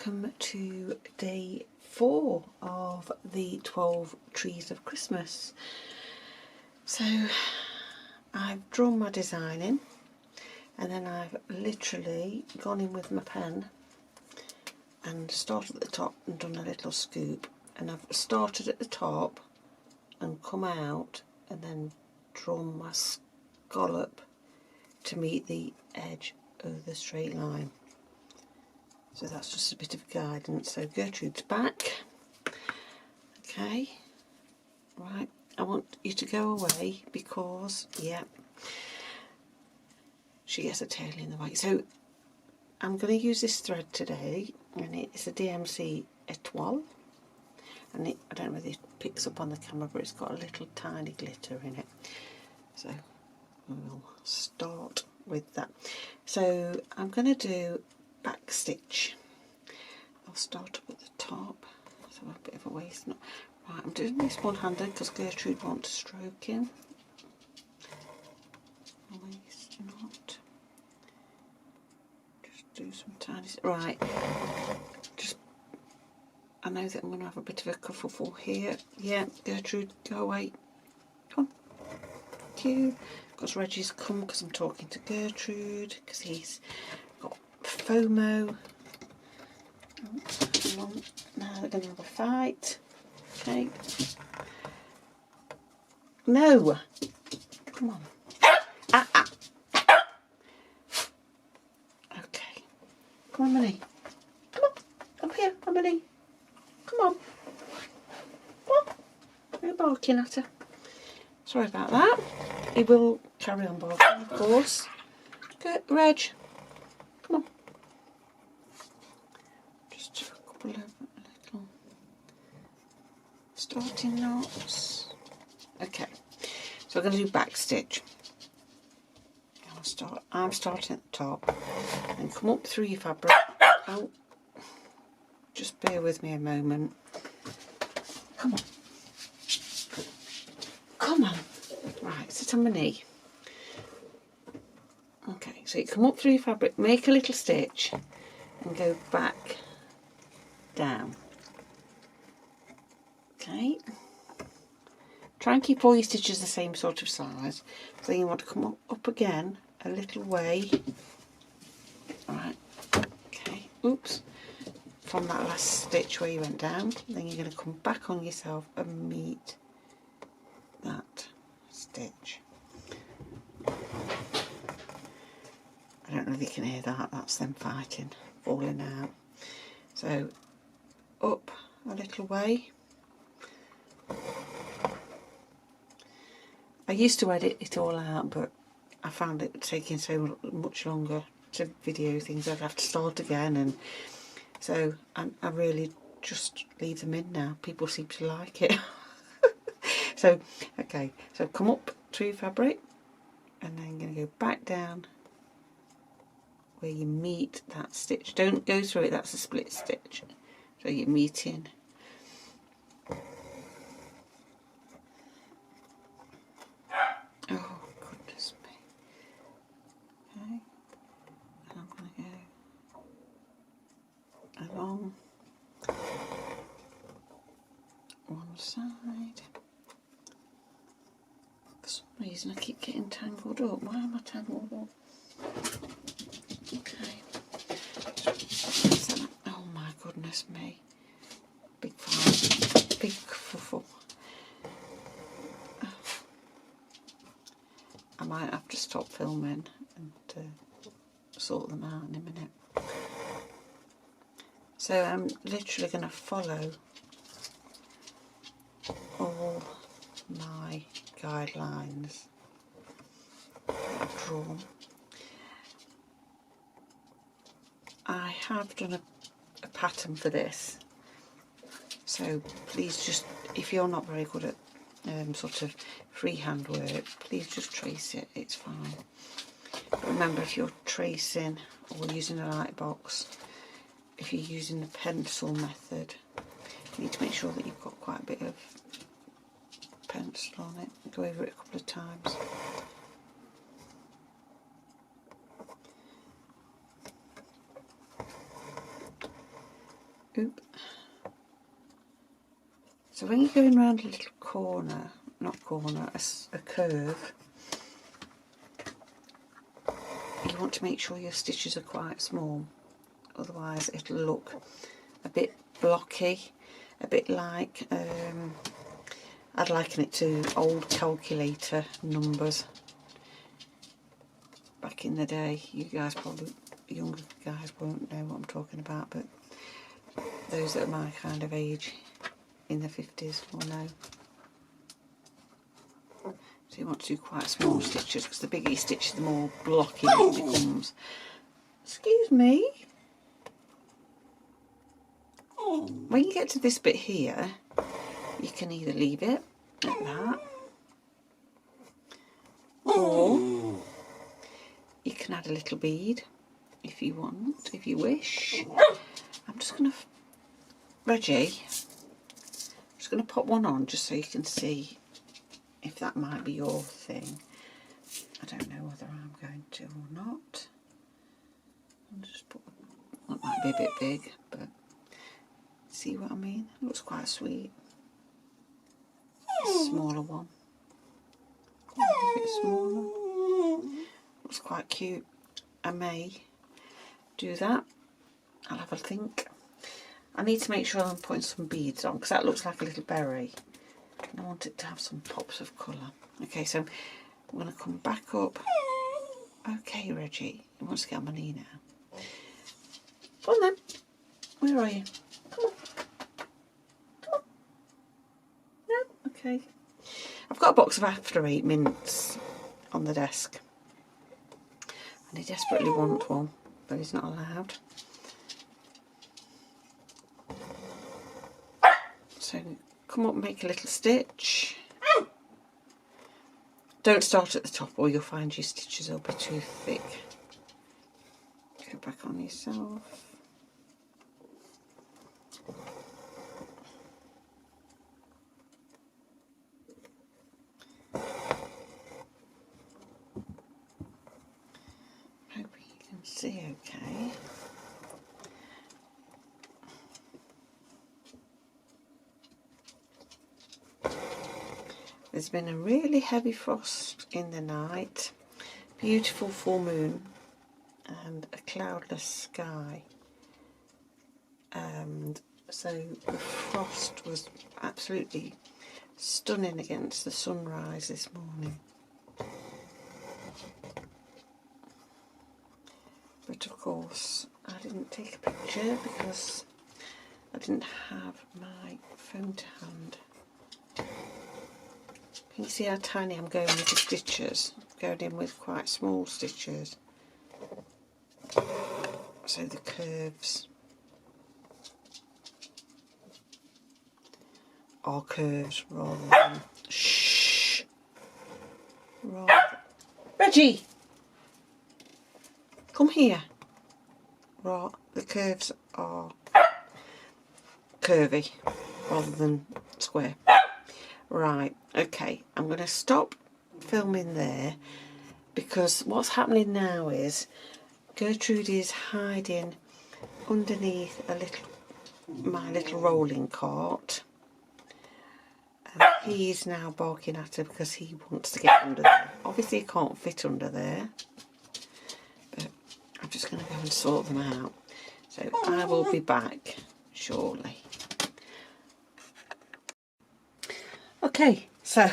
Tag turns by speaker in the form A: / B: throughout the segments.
A: welcome to day 4 of the 12 Trees of Christmas. So I've drawn my design in, and then I've literally gone in with my pen and started at the top and done a little scoop, and I've started at the top and come out and then drawn my scallop to meet the edge of the straight line. So that's just a bit of guidance. So Gertrude's back. Okay, right, I want you to go away because, yeah, she gets a tail in the way. So I'm going to use this thread today, and it's a DMC Etoile, and I don't know whether it picks up on the camera, but it's got a little tiny glitter in it. So we'll start with that. So I'm going to do back stitch. I'll start up at the top, so a bit of a waist knot. Right, I'm doing this one-handed because Gertrude wants to stroke in. A waist knot. Just do some tiny. Right. Just. I know that I'm going to have a bit of a kerfuffle here. Yeah, Gertrude, go away. Come on. Thank you. Because Reggie's come because I'm talking to Gertrude because he's got FOMO. Come on. Now they're going to have a fight. Okay. No. Come on. Okay. Come on, Minnie. Come on. Come here, Minnie. Come on. Come on. You're barking at her. Sorry about that. He will carry on barking, of course. Good, Reg. Come on. Just a couple of little starting knots. Okay. So we're going to do back stitch. I'm starting at the top and come up through your fabric. Oh, just bear with me a moment. Come on. Come on. Right, sit on my knee. Okay, so you come up through your fabric, make a little stitch and go back down. Okay. Try and keep all your stitches the same sort of size. So then you want to come up again a little way. Alright. Okay. Oops. From that last stitch where you went down. Then you're going to come back on yourself and meet that stitch. I don't know if you can hear that. That's them fighting, falling out. So up a little way. I used to edit it all out, but I found it taking so much longer to video things. I'd have to start again, and so I really just leave them in now. People seem to like it. So, okay, so come up through your fabric, and then I'm going to go back down where you meet that stitch. Don't go through it, that's a split stitch. So you're meeting. Oh, goodness me. Okay, and I'm going to go along one side. For some reason I keep getting tangled up. Why am I tangled up? Okay. Oh my goodness me. Big fight. Big fuffle. I might have to stop filming and sort them out in a minute. So I'm literally going to follow all my guidelines that I've drawn. I have done a pattern for this, so please just, if you're not very good at sort of freehand work, please just trace it, it's fine. But remember, if you're tracing or using a light box, if you're using the pencil method, you need to make sure that you've got quite a bit of pencil on it. Go over it a couple of times. Oop. So when you're going around a little corner, not corner, a curve, you want to make sure your stitches are quite small, otherwise it'll look a bit blocky, a bit like, I'd liken it to old calculator numbers back in the day. You guys probably, younger guys won't know what I'm talking about, but those that are my kind of age in the 50s will know. So you want to do quite small stitches, because the bigger you stitch, the more blocky it becomes. Excuse me. When you get to this bit here, you can either leave it like that, or you can add a little bead if you want, if you wish. I'm just going to, Reggie, I'm just going to pop one on just so you can see if that might be your thing. I don't know whether I'm going to or not. I'll just put, that might be a bit big, but see what I mean? It looks quite sweet. A smaller one. A bit smaller. Looks quite cute. I may do that. I'll have a think. I need to make sure I'm putting some beads on, because that looks like a little berry. And I want it to have some pops of colour. Okay, so I'm going to come back up. Okay, Reggie. He wants to get on my knee now. Go on then. Where are you? Come on. Come on. No? Okay. I've got a box of After 8 mints on the desk. And he desperately wants one, but he's not allowed. So come up and make a little stitch. Don't start at the top or you'll find your stitches will be too thick. Go back on yourself. Hoping you can see okay. There's been a really heavy frost in the night, beautiful full moon and a cloudless sky, and so the frost was absolutely stunning against the sunrise this morning. But of course I didn't take a picture because I didn't have my phone to hand. Can you see how tiny I'm going with the stitches? I'm going in with quite small stitches. So the curves are curves rather than shh. Reggie! Come here. Right, the curves are curvy rather than square. Right, okay, I'm going to stop filming there because what's happening now is Gertrude is hiding underneath my little rolling cart, and he's now barking at her because he wants to get under there. Obviously he can't fit under there, but I'm just going to go and sort them out. So I will be back shortly. Okay, so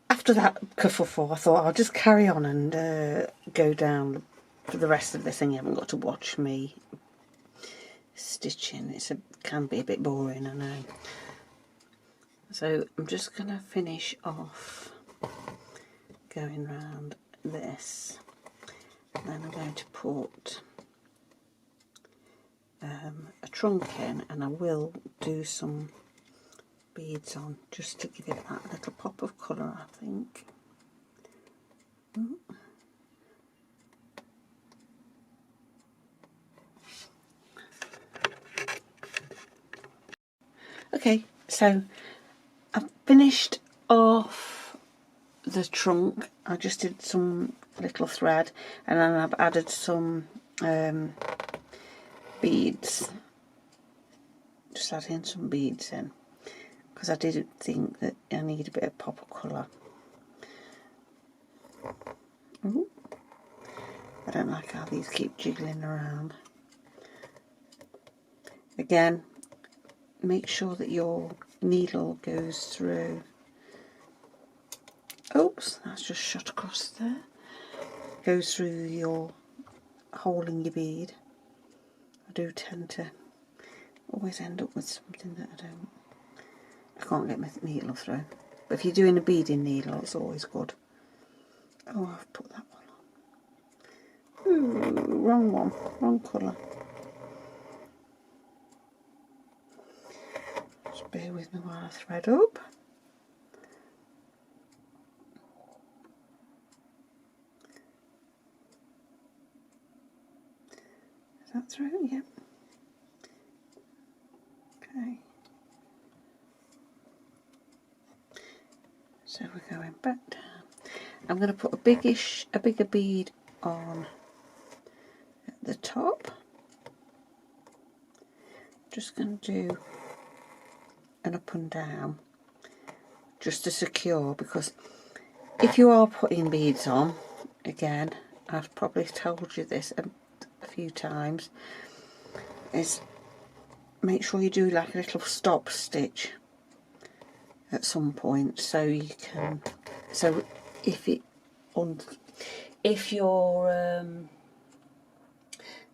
A: after that kerfuffle, I thought I'll just carry on and go down for the rest of the thing. You haven't got to watch me stitching. It can be a bit boring, I know. So I'm just going to finish off going round this. And then I'm going to put a trunk in, and I will do some beads on just to give it that little pop of colour, I think. Okay, so I've finished off the trunk. I just did some little thread and then I've added some beads just adding some beads in, because I did think that I need a bit of pop of colour. Ooh. I don't like how these keep jiggling around. Again, make sure that your needle goes through. Oops, that's just shot across there. Goes through your hole in your bead. I do tend to always end up with something that I can't get my needle through. But if you're doing a beading needle, it's always good. Oh, I've put that one on. Ooh, wrong one, wrong colour. Just bear with me while I thread up. Is that through? Yep. Okay. So we're going back down. I'm going to put a bigger bead on at the top. Just going to do an up and down just to secure, because if you are putting beads on, again, I've probably told you this a few times, is make sure you do like a little stop stitch at some point, so you can, so if your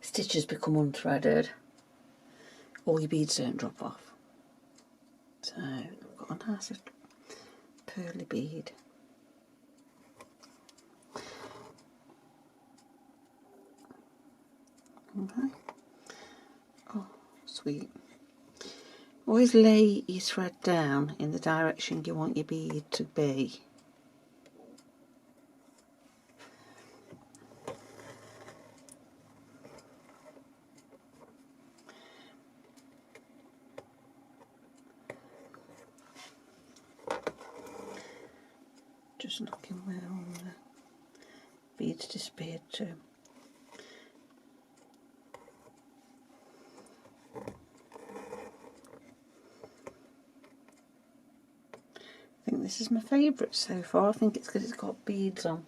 A: stitches become unthreaded, all your beads don't drop off. So I've got a nice little pearly bead. Okay. Oh, sweet. Always lay your thread down in the direction you want your bead to be. Just looking where all the beads disappeared to. I think this is my favourite so far. I think it's because it's got beads on.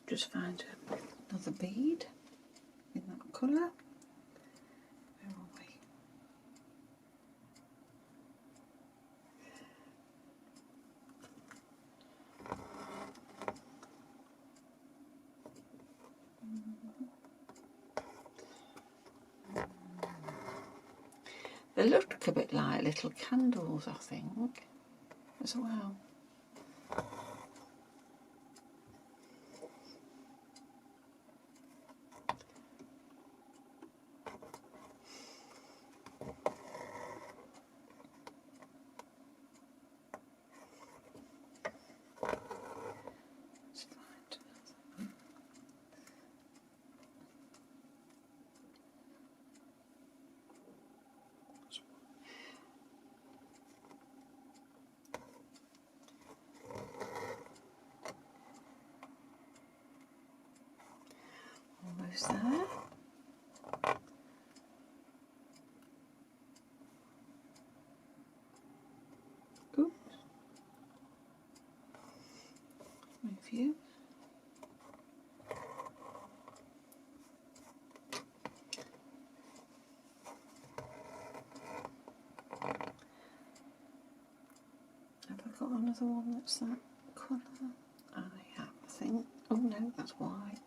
A: Just find another bead in that colour. Where are we? They look a bit like little candles, I think, as well. Almost there. Oops. Move you. Have I got another one that's that colour? I have, I think. Oh no, that's white.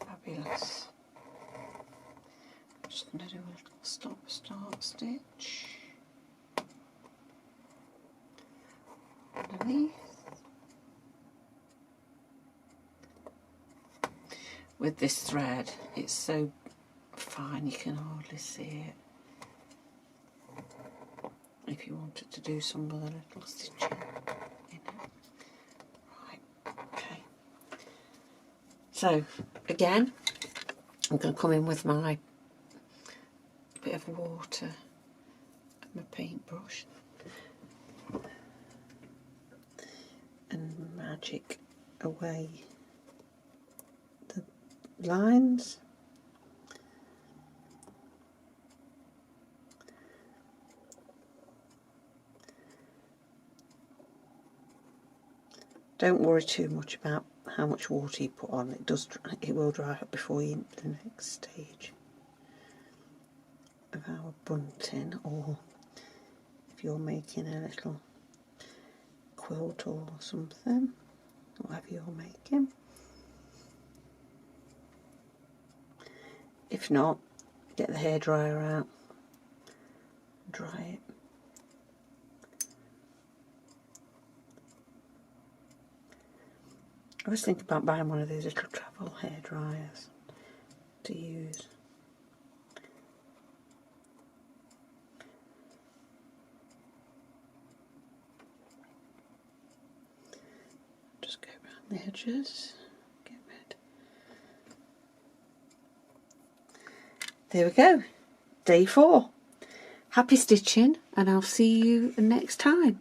A: Fabulous. I'm just going to do a little start stitch underneath. With this thread, it's so fine you can hardly see it. If you wanted to do some other little stitching in it. Right, okay. So, again, I'm going to come in with my bit of water and my paintbrush. magic away the lines. Don't worry too much about how much water you put on. It will dry up before you enter the next stage of our bunting, or if you're making a little quilt or something, whatever you're making. If not, get the hairdryer out, dry it. I was thinking about buying one of these little travel hair dryers to use. Just go around the edges, get rid. There we go, day 4. Happy stitching, and I'll see you next time.